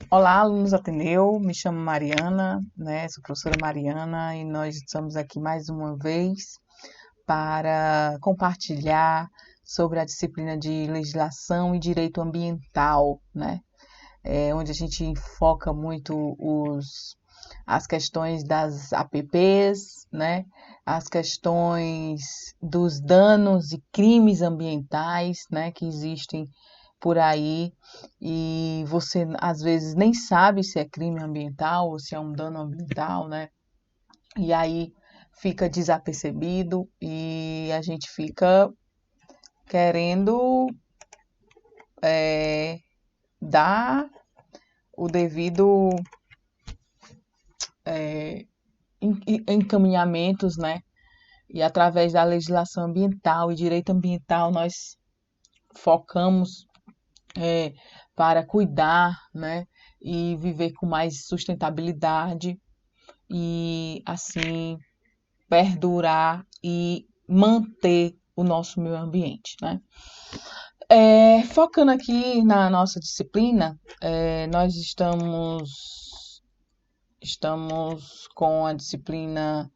Olá, alunos Ateneu, me chamo Mariana, né? Sou professora Mariana e nós estamos aqui mais uma vez para compartilhar sobre a disciplina de legislação e direito ambiental, né? Onde a gente foca muito as questões das APPs, né? As questões dos danos e crimes ambientais, né? Que existem por aí e você às vezes nem sabe se é crime ambiental ou se é um dano ambiental, né? E aí fica desapercebido e a gente fica querendo dar o devido encaminhamentos, né? E através da legislação ambiental e direito ambiental nós focamos para cuidar, né? E viver com mais sustentabilidade e assim perdurar e manter o nosso meio ambiente, né? Focando aqui na nossa disciplina, nós estamos com a disciplina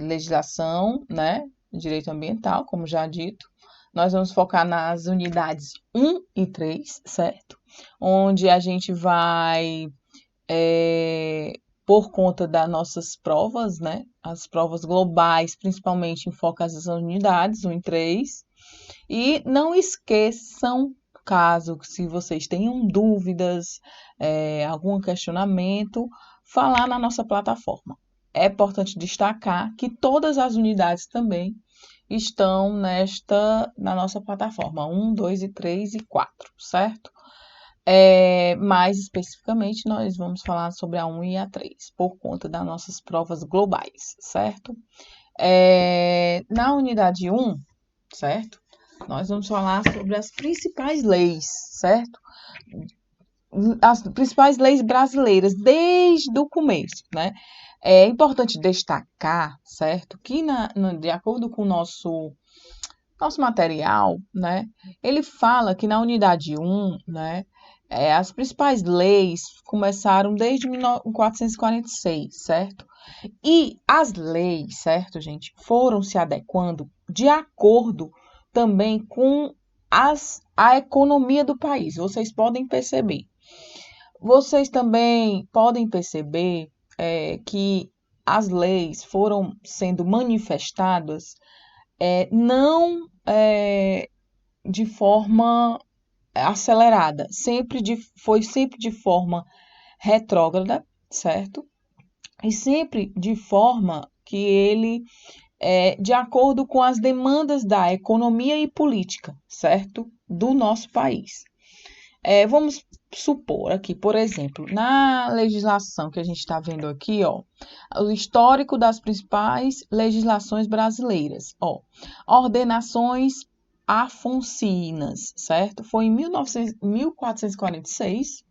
legislação, né? Direito ambiental, como já dito. Nós vamos focar nas unidades 1 e 3, certo? Onde a gente vai por conta das nossas provas, né? As provas globais, principalmente, enfocam essas unidades, 1 e 3. E não esqueçam, caso se vocês tenham dúvidas, algum questionamento, falar na nossa plataforma. É importante destacar que todas as unidades também estão na nossa plataforma, 1, 2 e 3 e 4, certo? Mais especificamente, nós vamos falar sobre a 1 e a 3, por conta das nossas provas globais, certo? Na unidade 1, certo? Nós vamos falar sobre as principais leis, certo? As principais leis brasileiras, desde o começo, né? É importante destacar, certo? Que de acordo com o nosso material, né? Ele fala que na unidade 1, né? As principais leis começaram desde 1446, certo? E as leis, certo, gente, foram se adequando de acordo também com a economia do país. Vocês podem perceber. Vocês também podem perceber que as leis foram sendo manifestadas não de forma acelerada, foi sempre de forma retrógrada, certo? E sempre de forma que ele de acordo com as demandas da economia e política, certo? Do nosso país. Vamos supor aqui, por exemplo, na legislação que a gente está vendo aqui, ó, o histórico das principais legislações brasileiras, ó, ordenações afoncinas, certo? Foi em 1446,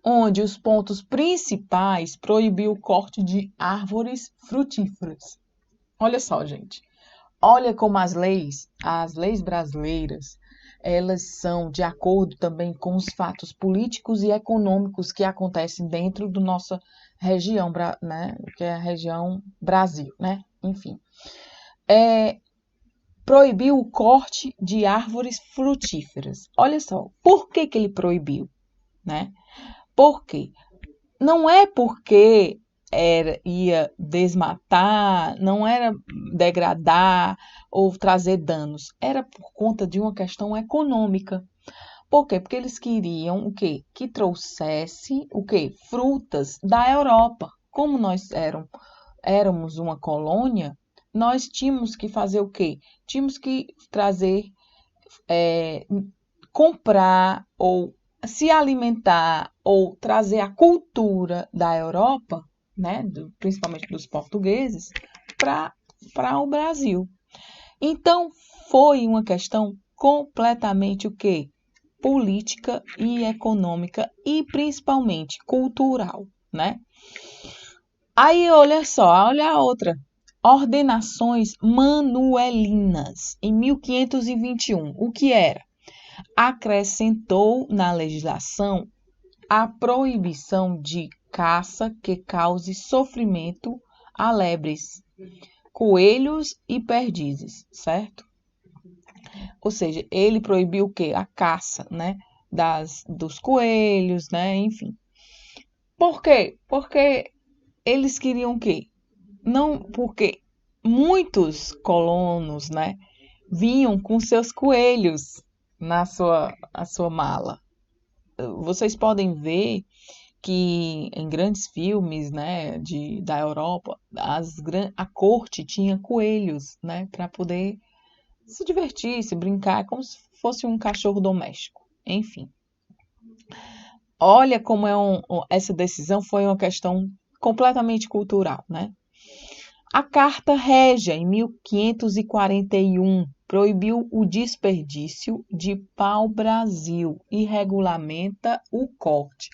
onde os pontos principais proibiu o corte de árvores frutíferas. Olha só, gente. Olha como as leis brasileiras, elas são de acordo também com os fatos políticos e econômicos que acontecem dentro da nossa região, né? Que é a região Brasil, né? Enfim. Proibiu o corte de árvores frutíferas. Olha só, por que que ele proibiu, né? Por quê? Não é porque ia desmatar, não era degradar ou trazer danos, era por conta de uma questão econômica. Por quê? Porque eles queriam o quê? Que trouxesse o quê? Frutas da Europa. Como éramos uma colônia, nós tínhamos que fazer o quê? Tínhamos que trazer, comprar ou se alimentar ou trazer a cultura da Europa, né, principalmente dos portugueses, para o Brasil. Então, foi uma questão completamente o quê? Política e econômica e principalmente cultural, né? Aí, olha só, olha a outra. Ordenações manuelinas, em 1521. O que era? Acrescentou na legislação a proibição de caça que cause sofrimento a lebres, coelhos e perdizes, certo? Ou seja, ele proibiu o quê? A caça, né? Dos coelhos, né? Enfim. Por quê? Porque eles queriam o quê? Não, porque muitos colonos, né, vinham com seus coelhos a sua mala. Vocês podem ver que em grandes filmes, né, da Europa, a corte tinha coelhos, né, para poder se divertir, se brincar, como se fosse um cachorro doméstico. Enfim, olha como essa decisão foi uma questão completamente cultural, né? A Carta Régia, em 1541, proibiu o desperdício de pau-brasil e regulamenta o corte.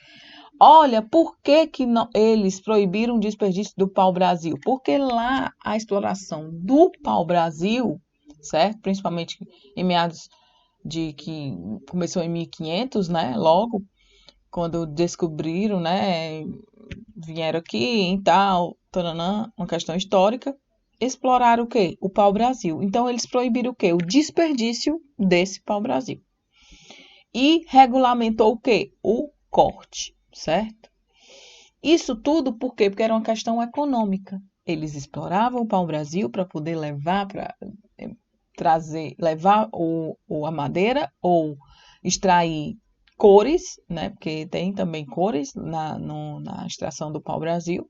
Olha, por que que eles proibiram o desperdício do pau-brasil? Porque lá a exploração do pau-brasil, certo? Principalmente em meados de que começou em 1500, né? Logo, quando descobriram, né? Vieram aqui em tal, taranã, uma questão histórica, exploraram o quê? O pau-brasil. Então, eles proibiram o quê? O desperdício desse pau-brasil. E regulamentou o quê? O corte, certo? Isso tudo por quê? Porque era uma questão econômica. Eles exploravam o pau-brasil para poder levar para levar a madeira ou extrair cores, né? Porque tem também cores na extração do pau-brasil,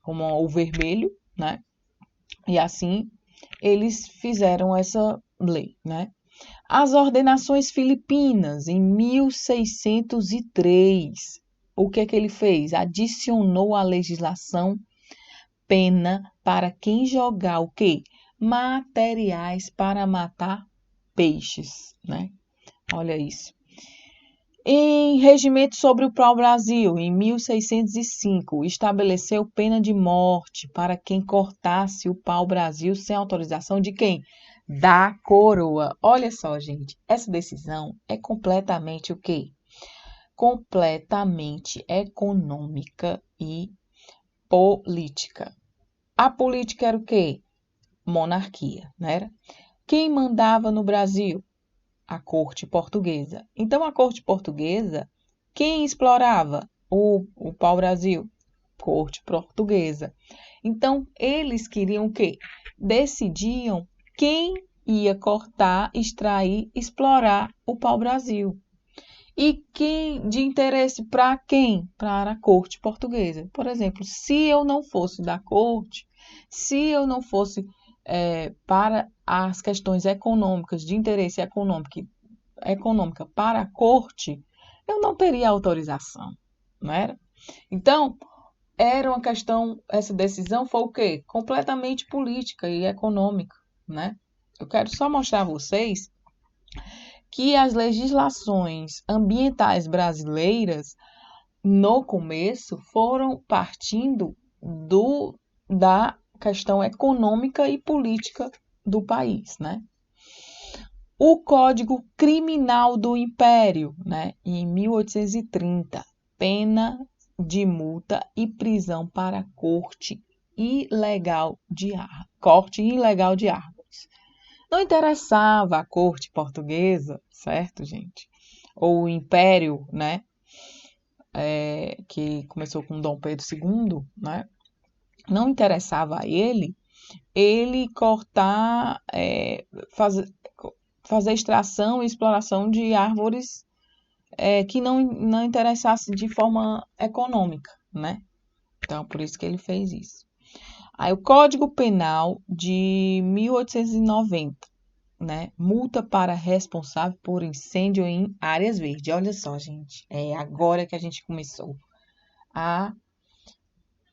como o vermelho, né? E assim eles fizeram essa lei, né? As ordenações filipinas, em 1603, o que é que ele fez? Adicionou à legislação pena para quem jogar o quê? Materiais para matar peixes, né? Olha isso. Em Regimento sobre o Pau-Brasil, em 1605, estabeleceu pena de morte para quem cortasse o pau-brasil sem autorização de quem? Da coroa. Olha só, gente, essa decisão é completamente o quê? Completamente econômica e política. A política era o quê? Monarquia, né? Quem mandava no Brasil? A corte portuguesa. Então, a corte portuguesa, quem explorava o pau-brasil? Corte portuguesa. Então, eles queriam o quê? Decidiam quem ia cortar, extrair, explorar o pau-brasil. E quem de interesse para quem? Para a corte portuguesa. Por exemplo, se eu não fosse da corte, se eu não fosse para as questões econômicas, de interesse econômica para a corte, eu não teria autorização, não era? Então, era uma questão, essa decisão foi o quê? Completamente política e econômica, né? Eu quero só mostrar a vocês que as legislações ambientais brasileiras, no começo, foram partindo da questão econômica e política do país, né? O Código Criminal do Império, né, em 1830, pena de multa e prisão para corte ilegal de árvores. Não interessava a corte portuguesa, certo, gente? Ou o Império, né, que começou com Dom Pedro II, né? Não interessava a ele cortar, fazer extração e exploração de árvores que não interessasse de forma econômica, né? Então, por isso que ele fez isso. Aí, o Código Penal de 1890, né? Multa para responsável por incêndio em áreas verdes. Olha só, gente, é agora que a gente começou a,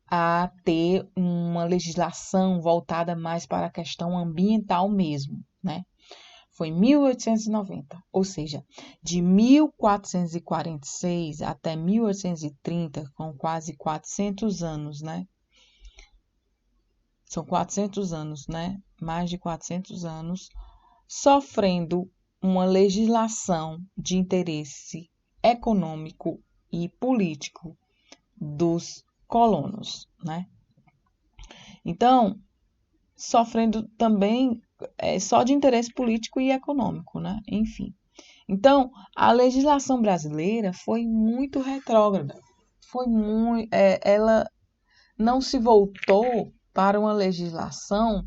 a ter uma legislação voltada mais para a questão ambiental mesmo, né? Foi em 1890, ou seja, de 1446 até 1830, com quase 400 anos, né? São 400 anos, né? Mais de 400 anos, sofrendo uma legislação de interesse econômico e político dos colonos, né? Então, sofrendo também só de interesse político e econômico, né? Enfim. Então, a legislação brasileira foi muito retrógrada. Ela não se voltou para uma legislação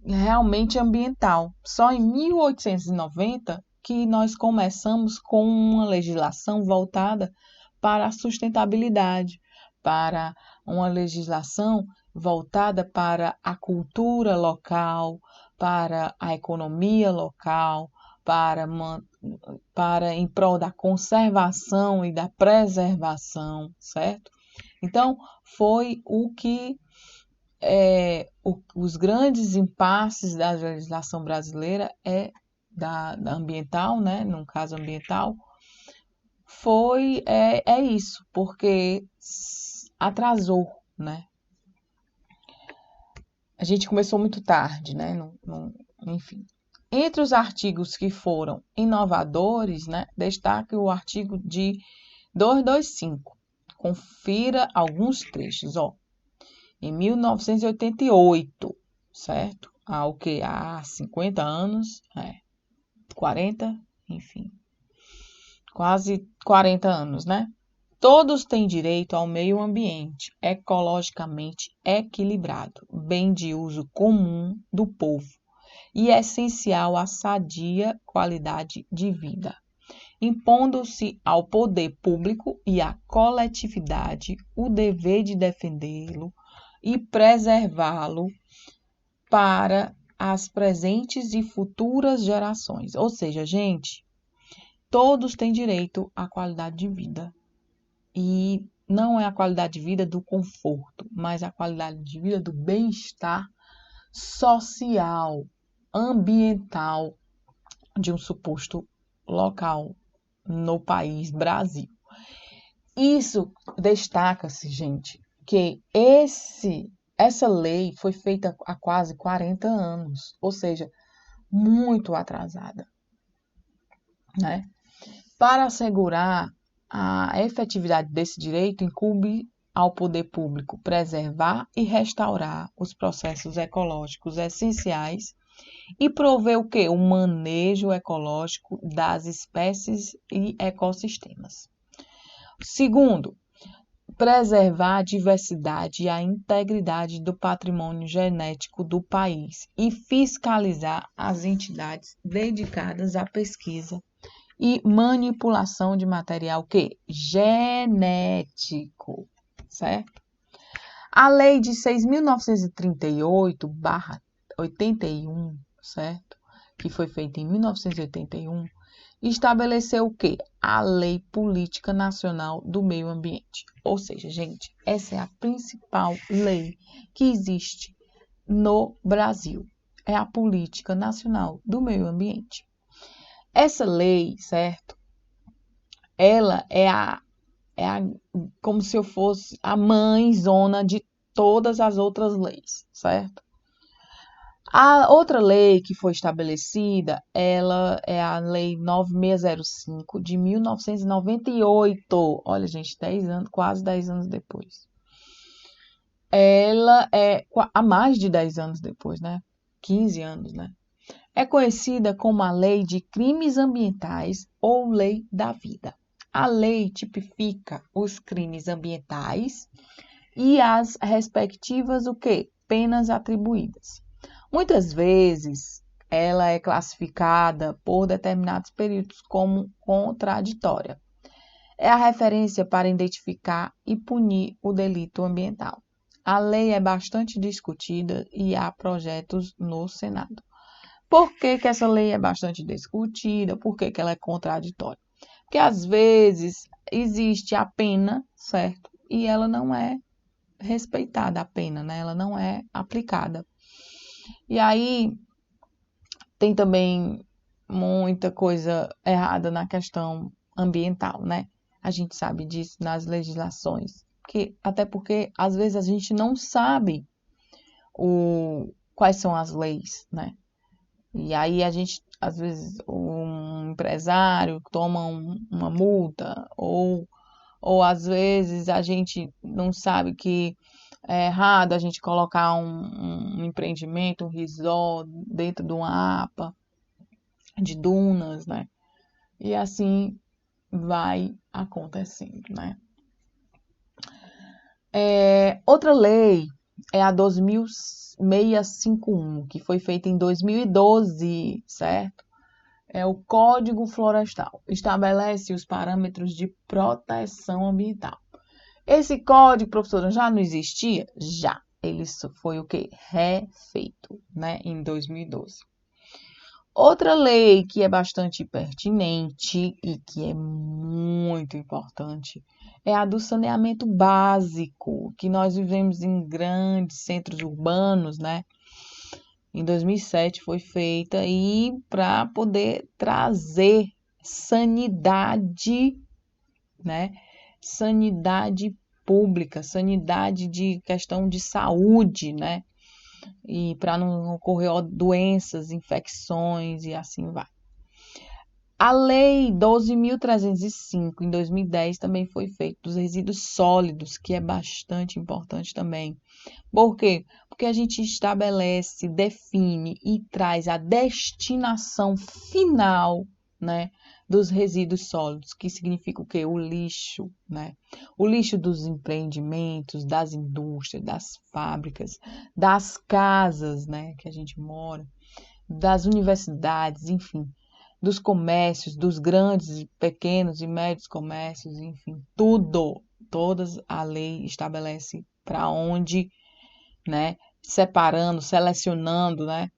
realmente ambiental. Só em 1890 que nós começamos com uma legislação voltada para a sustentabilidade, para uma legislação voltada para a cultura local, para a economia local, para em prol da conservação e da preservação, certo? Então, foi o que os grandes impasses da legislação brasileira da ambiental, né? No caso ambiental, é isso, porque atrasou, né? A gente começou muito tarde, né? Enfim. Entre os artigos que foram inovadores, né, destaque o artigo de 225. Confira alguns trechos, ó. Em 1988, certo? Há 50 anos, 40, enfim, quase 40 anos, né? Todos têm direito ao meio ambiente ecologicamente equilibrado, bem de uso comum do povo e essencial à sadia qualidade de vida, impondo-se ao poder público e à coletividade o dever de defendê-lo e preservá-lo para as presentes e futuras gerações. Ou seja, gente, todos têm direito à qualidade de vida. E não é a qualidade de vida do conforto, mas a qualidade de vida do bem-estar social, ambiental de um suposto local no país Brasil. Isso destaca-se, gente, que essa lei foi feita há quase 40 anos, ou seja, muito atrasada, né? Para assegurar a efetividade desse direito, incumbe ao poder público preservar e restaurar os processos ecológicos essenciais e prover o quê? O manejo ecológico das espécies e ecossistemas. Segundo, preservar a diversidade e a integridade do patrimônio genético do país e fiscalizar as entidades dedicadas à pesquisa e manipulação de material que genético, certo? A lei de 6.938/81, certo? Que foi feita em 1981, estabeleceu o quê? A Lei Política Nacional do Meio Ambiente. Ou seja, gente, essa é a principal lei que existe no Brasil. É a Política Nacional do Meio Ambiente. Essa lei, certo? Ela como se eu fosse a mãezona de todas as outras leis, certo? A outra lei que foi estabelecida, ela é a Lei 9605 de 1998. Olha, gente, 10 anos, quase 10 anos depois. Ela é há mais de 10 anos depois, né? 15 anos, né? É conhecida como a Lei de Crimes Ambientais ou Lei da Vida. A lei tipifica os crimes ambientais e as respectivas o quê? Penas atribuídas. Muitas vezes ela é classificada por determinados períodos como contraditória. É a referência para identificar e punir o delito ambiental. A lei é bastante discutida e há projetos no Senado. Por que essa lei é bastante discutida? Por que ela é contraditória? Porque às vezes existe a pena, certo? E ela não é respeitada, a pena, né? Ela não é aplicada. E aí tem também muita coisa errada na questão ambiental, né? A gente sabe disso nas legislações. Até porque às vezes a gente não sabe quais são as leis, né? E aí a gente, às vezes, um empresário toma uma multa ou ou às vezes a gente não sabe que é errado a gente colocar um empreendimento, um resort dentro de uma APA, de dunas, né? E assim vai acontecendo, né? Outra lei é a 12.651, que foi feita em 2012, certo? É o Código Florestal. Estabelece os parâmetros de proteção ambiental. Esse código, professora, já não existia? Já. Ele foi o quê? Refeito, né, em 2012. Outra lei que é bastante pertinente e que é muito importante é a do saneamento básico, que nós vivemos em grandes centros urbanos, né? Em 2007 foi feita e para poder trazer sanidade, né? Sanidade pública, sanidade de questão de saúde, né? E para não ocorrer doenças, infecções e assim vai. A Lei 12.305, em 2010, também foi feita dos resíduos sólidos, que é bastante importante também. Por quê? Porque a gente estabelece, define e traz a destinação final, né, dos resíduos sólidos, que significa o quê? O lixo, né? O lixo dos empreendimentos, das indústrias, das fábricas, das casas, né, que a gente mora, das universidades, enfim, dos comércios, dos grandes, pequenos e médios comércios, enfim, tudo, todas a lei estabelece para onde, né, separando, selecionando, né,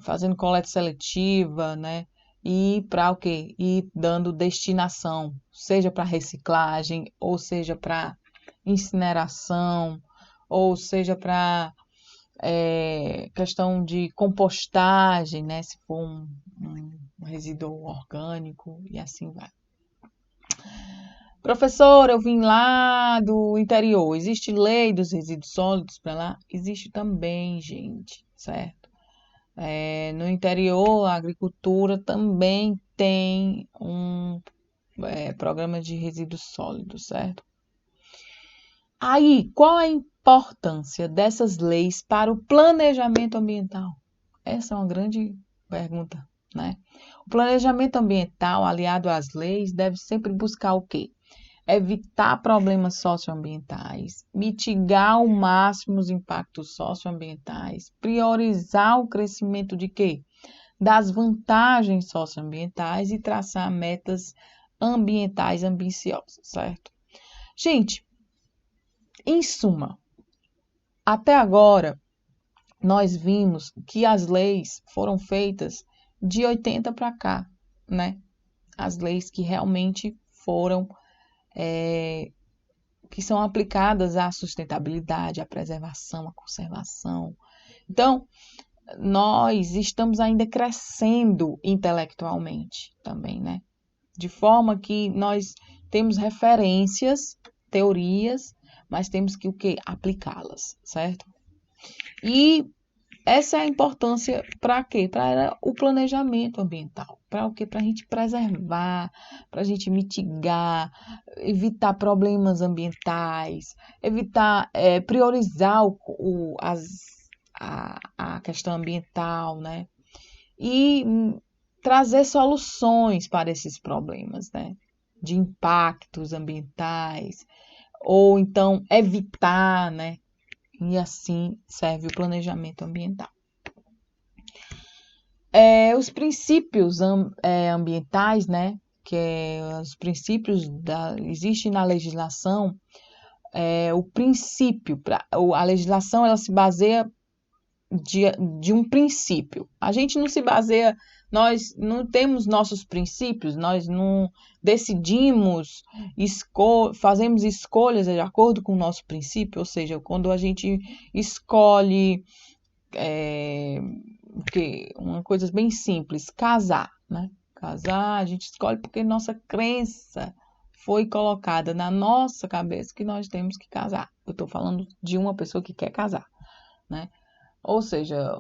fazendo coleta seletiva, né, e para o quê? E dando destinação, seja para reciclagem, ou seja para incineração, ou seja para questão de compostagem, né? Se for um resíduo orgânico e assim vai. Professor, eu vim lá do interior. Existe lei dos resíduos sólidos para lá? Existe também, gente, certo? No interior, a agricultura também tem um programa de resíduos sólidos, certo? Aí, qual a importância dessas leis para o planejamento ambiental? Essa é uma grande pergunta, né? O planejamento ambiental, aliado às leis, deve sempre buscar o quê? Evitar problemas socioambientais, mitigar ao máximo os impactos socioambientais, priorizar o crescimento de quê? Das vantagens socioambientais e traçar metas ambientais ambiciosas, certo? Gente, em suma, até agora nós vimos que as leis foram feitas de 80 para cá, né? As leis que realmente foram, que são aplicadas à sustentabilidade, à preservação, à conservação. Então, nós estamos ainda crescendo intelectualmente também, né? De forma que nós temos referências, teorias, mas temos que o quê? Aplicá-las, certo? E essa é a importância para quê? Para o planejamento ambiental. Para o quê? Para a gente preservar, para a gente mitigar, evitar problemas ambientais, evitar, priorizar a questão ambiental, né? E trazer soluções para esses problemas, né? De impactos ambientais, ou então evitar, né? E assim serve o planejamento ambiental. Os princípios ambientais, né? Que os princípios existe na legislação, o princípio, a legislação ela se baseia de um princípio. A gente não se baseia, nós não temos nossos princípios, nós não decidimos, fazemos escolhas de acordo com o nosso princípio, ou seja, quando a gente escolhe uma coisa bem simples, casar, né? Casar, a gente escolhe porque nossa crença foi colocada na nossa cabeça que nós temos que casar. Eu estou falando de uma pessoa que quer casar, né? Ou seja,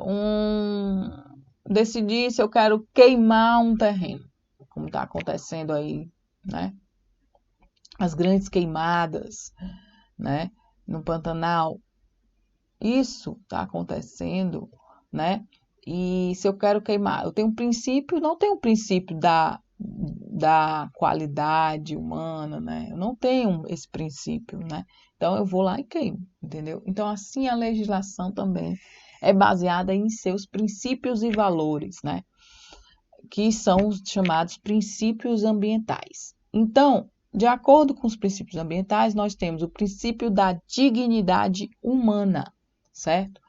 decidir se eu quero queimar um terreno, como está acontecendo aí, né? as grandes queimadas, né, no Pantanal. Isso está acontecendo, né? E se eu quero queimar, eu tenho um princípio, não tenho um princípio da qualidade humana, né? Eu não tenho esse princípio, né? Então eu vou lá e queimo, entendeu? Então assim a legislação também é baseada em seus princípios e valores, né? Que são os chamados princípios ambientais. Então, de acordo com os princípios ambientais, nós temos o princípio da dignidade humana, certo?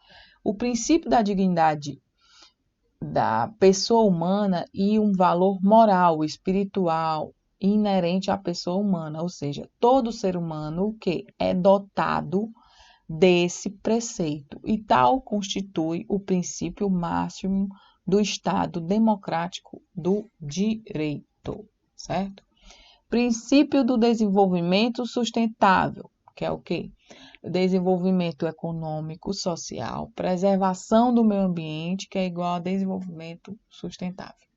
O princípio da dignidade da pessoa humana e um valor moral, espiritual, inerente à pessoa humana, ou seja, todo ser humano que é dotado desse preceito, e tal constitui o princípio máximo do Estado democrático do direito, certo? Princípio do desenvolvimento sustentável, que é o quê? Desenvolvimento econômico, social, preservação do meio ambiente, que é igual a desenvolvimento sustentável.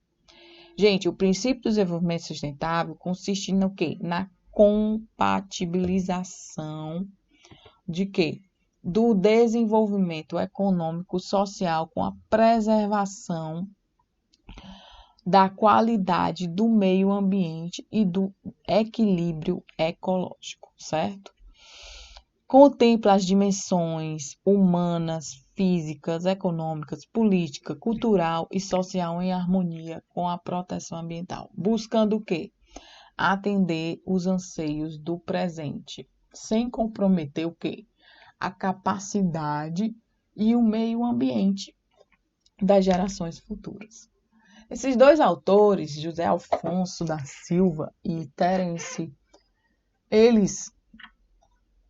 Gente, o princípio do desenvolvimento sustentável consiste no quê? Na compatibilização de quê? Do desenvolvimento econômico, social com a preservação da qualidade do meio ambiente e do equilíbrio ecológico, certo? Contempla as dimensões humanas, físicas, econômicas, política, cultural e social em harmonia com a proteção ambiental, buscando o quê? Atender os anseios do presente, sem comprometer o quê? A capacidade e o meio ambiente das gerações futuras. Esses dois autores, José Alfonso da Silva e Terence, eles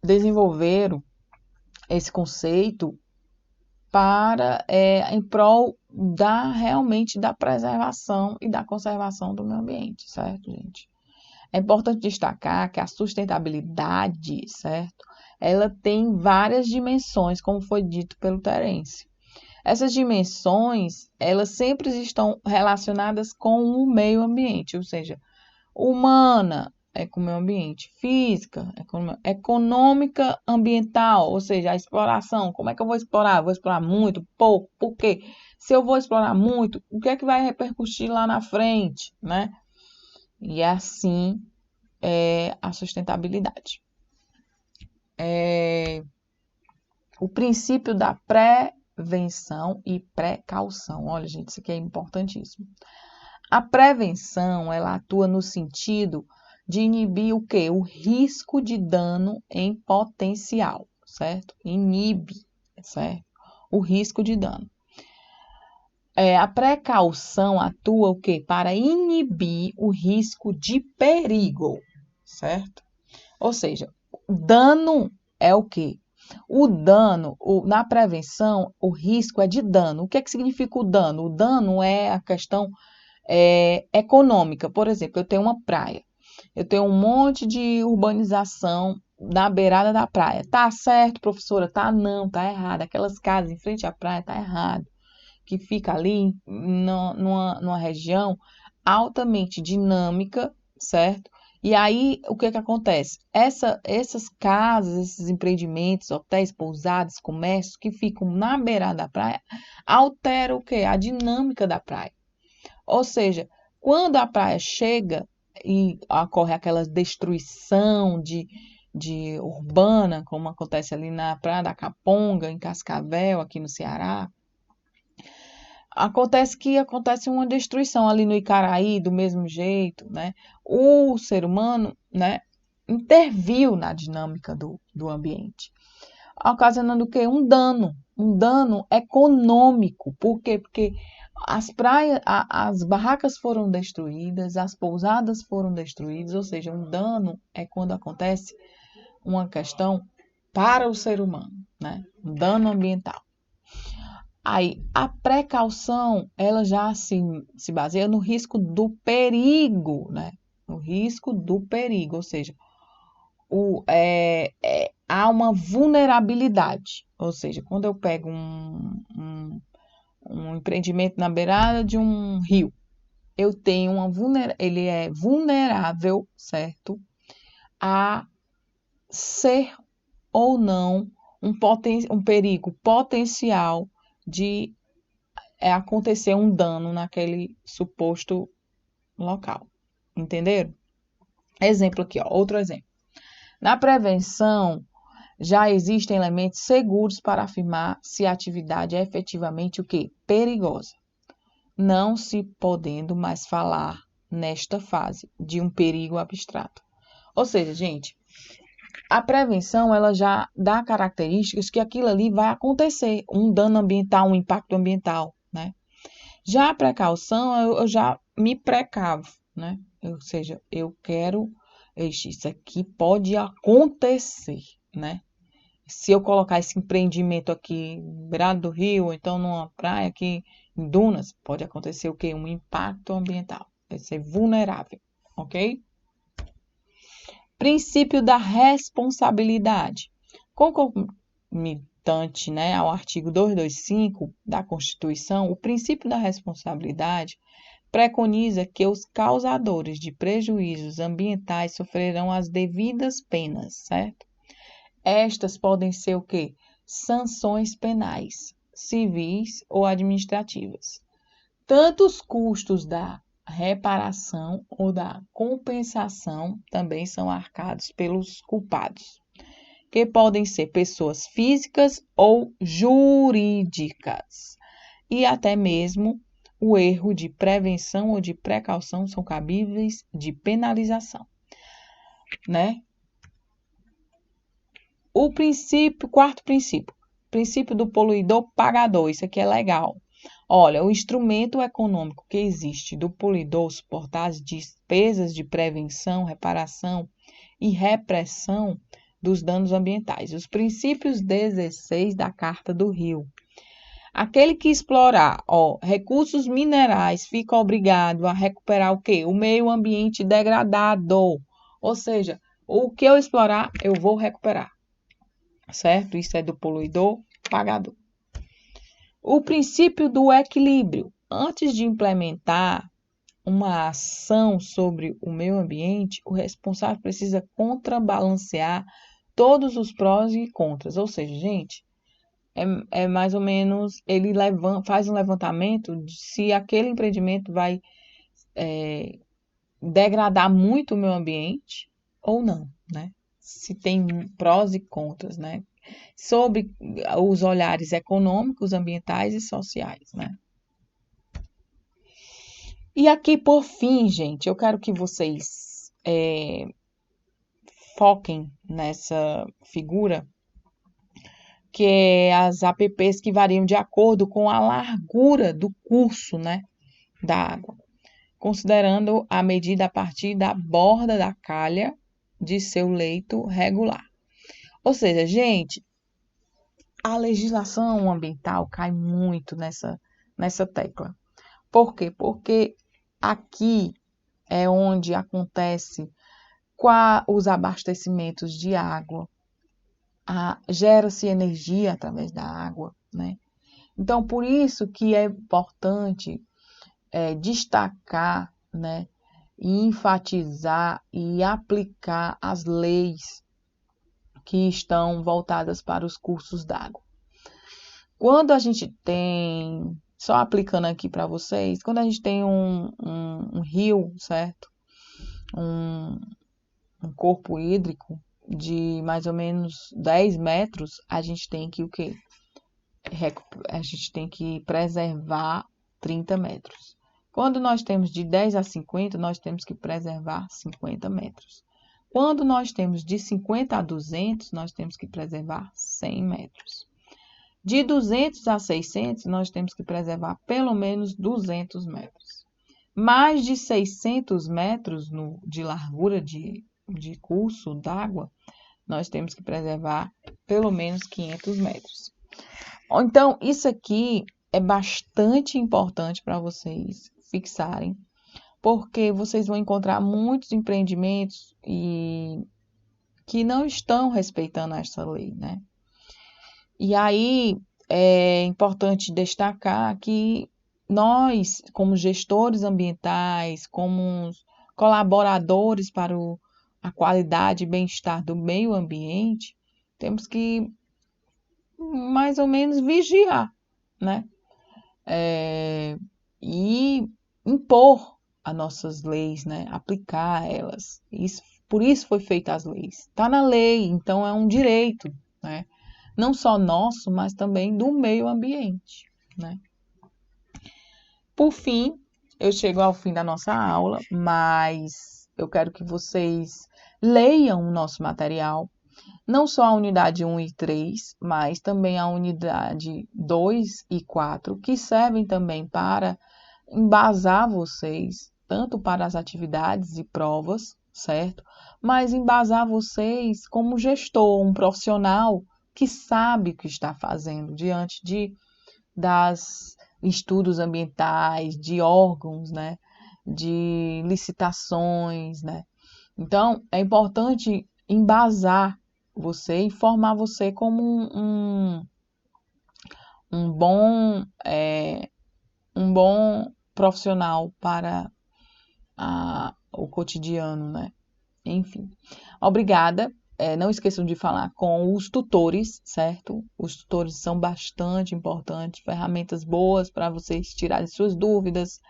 desenvolveram esse conceito para em prol realmente da preservação e da conservação do meio ambiente, certo, gente? É importante destacar que a sustentabilidade, certo? Ela tem várias dimensões, como foi dito pelo Terence. Essas dimensões, elas sempre estão relacionadas com o meio ambiente, ou seja, humana é com o meio ambiente, física, econômica, ambiental, ou seja, a exploração. Como é que eu vou explorar? Vou explorar muito, pouco, por quê? Se eu vou explorar muito, o que é que vai repercutir lá na frente, né? E assim é a sustentabilidade. O princípio da prevenção e precaução. Olha, gente, isso aqui é importantíssimo. A prevenção, ela atua no sentido de inibir o quê? O risco de dano em potencial, certo? Inibe, certo? O risco de dano. A precaução atua o quê? Para inibir o risco de perigo, certo? Ou seja, dano é o quê? O dano, na prevenção, o risco é de dano. O que é que significa o dano? O dano é a questão econômica. Por exemplo, eu tenho uma praia, eu tenho um monte de urbanização na beirada da praia. Tá certo, professora? Tá não, tá errado. Aquelas casas em frente à praia, tá errado. Que fica ali numa região altamente dinâmica, certo? E aí, o que acontece? Essas casas, esses empreendimentos, hotéis, pousadas, comércios que ficam na beirada da praia, alteram o quê? A dinâmica da praia. Ou seja, quando a praia chega e ocorre aquela destruição de urbana, como acontece ali na Praia da Caponga, em Cascavel, aqui no Ceará, acontece uma destruição ali no Icaraí, do mesmo jeito, né? O ser humano, né, interviu na dinâmica do ambiente, ocasionando o quê? Um dano econômico. Por quê? Porque as praias, as barracas foram destruídas, as pousadas foram destruídas, ou seja, um dano é quando acontece uma questão para o ser humano, né? Um dano ambiental. Aí, a precaução, ela já se baseia no risco do perigo, né? No risco do perigo, ou seja, há uma vulnerabilidade. Ou seja, quando eu pego um empreendimento na beirada de um rio, eu tenho ele é vulnerável, certo? a ser ou não um perigo potencial de acontecer um dano naquele suposto local. Entenderam? Exemplo aqui, ó, outro exemplo. Na prevenção, já existem elementos seguros para afirmar se a atividade é efetivamente o quê? Perigosa. Não se podendo mais falar nesta fase de um perigo abstrato. Ou seja, gente, a prevenção ela já dá características que aquilo ali vai acontecer, um dano ambiental, um impacto ambiental, né? Já a precaução, eu já me precavo, né? Ou seja, eu quero, isso aqui pode acontecer, né? Se eu colocar esse empreendimento aqui beirado do rio, ou então numa praia aqui em Dunas, pode acontecer o quê? Um impacto ambiental. Vai ser vulnerável, ok? Princípio da responsabilidade. Concomitante, né, ao artigo 225 da Constituição, o princípio da responsabilidade preconiza que os causadores de prejuízos ambientais sofrerão as devidas penas, certo? Estas podem ser o quê? Sanções penais, civis ou administrativas. Tanto os custos da reparação ou da compensação também são arcados pelos culpados, que podem ser pessoas físicas ou jurídicas. E até mesmo o erro de prevenção ou de precaução são cabíveis de penalização, né? Quarto princípio do poluidor pagador, isso aqui é legal. Olha, o instrumento econômico que existe do poluidor suportar as despesas de prevenção, reparação e repressão dos danos ambientais. Os princípios 16 da Carta do Rio. Aquele que explorar, recursos minerais fica obrigado a recuperar o quê? O meio ambiente degradado. Ou seja, o que eu explorar, eu vou recuperar. Certo? Isso é do poluidor pagador. O princípio do equilíbrio. Antes de implementar uma ação sobre o meio ambiente, o responsável precisa contrabalancear todos os prós e contras. Ou seja, gente, é mais ou menos, ele faz um levantamento de se aquele empreendimento vai degradar muito o meio ambiente ou não, né? Se tem prós e contras, né? Sobre os olhares econômicos, ambientais e sociais, né? E aqui, por fim, gente, eu quero que vocês foquem nessa figura, que é as APPs que variam de acordo com a largura do curso, né, da água, considerando a medida a partir da borda da calha de seu leito regular. Ou seja, gente, a legislação ambiental cai muito nessa tecla. Por quê? Porque aqui é onde acontece os abastecimentos de água, gera-se energia através da água, né? Então, por isso que é importante destacar, né, e enfatizar e aplicar as leis que estão voltadas para os cursos d'água. Quando a gente tem, só aplicando aqui para vocês, quando a gente tem um rio, certo? Um corpo hídrico de mais ou menos 10 metros, a gente tem que o quê? A gente tem que preservar 30 metros. Quando nós temos de 10 a 50, nós temos que preservar 50 metros. Quando nós temos de 50 a 200, nós temos que preservar 100 metros. De 200 a 600, nós temos que preservar pelo menos 200 metros. Mais de 600 metros de largura de curso d'água, nós temos que preservar pelo menos 500 metros. Então, isso aqui é bastante importante para vocês fixarem, porque vocês vão encontrar muitos empreendimentos que não estão respeitando essa lei, né? E aí é importante destacar que nós, como gestores ambientais, como colaboradores para a qualidade e bem-estar do meio ambiente, temos que mais ou menos vigiar, né? E impor as nossas leis, né? Aplicar elas. Por isso foi feita as leis. Está na lei, então é um direito, né? Não só nosso, mas também do meio ambiente, né? Por fim, eu chego ao fim da nossa aula, mas eu quero que vocês leiam o nosso material, não só a unidade 1 e 3, mas também a unidade 2 e 4, que servem também para embasar vocês, tanto para as atividades e provas, certo? Mas embasar vocês como gestor, um profissional que sabe o que está fazendo diante das estudos ambientais, de órgãos, né? De licitações, né? Então, é importante embasar você e formar você como um bom, um bom profissional para o cotidiano, né? Enfim, obrigada. Não esqueçam de falar com os tutores, certo? Os tutores são bastante importantes, ferramentas boas para vocês tirarem suas dúvidas,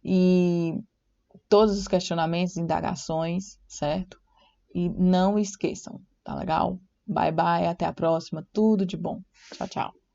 e todos os questionamentos, indagações, certo? E não esqueçam, tá legal? Bye bye, até a próxima. Tudo de bom. Tchau, tchau.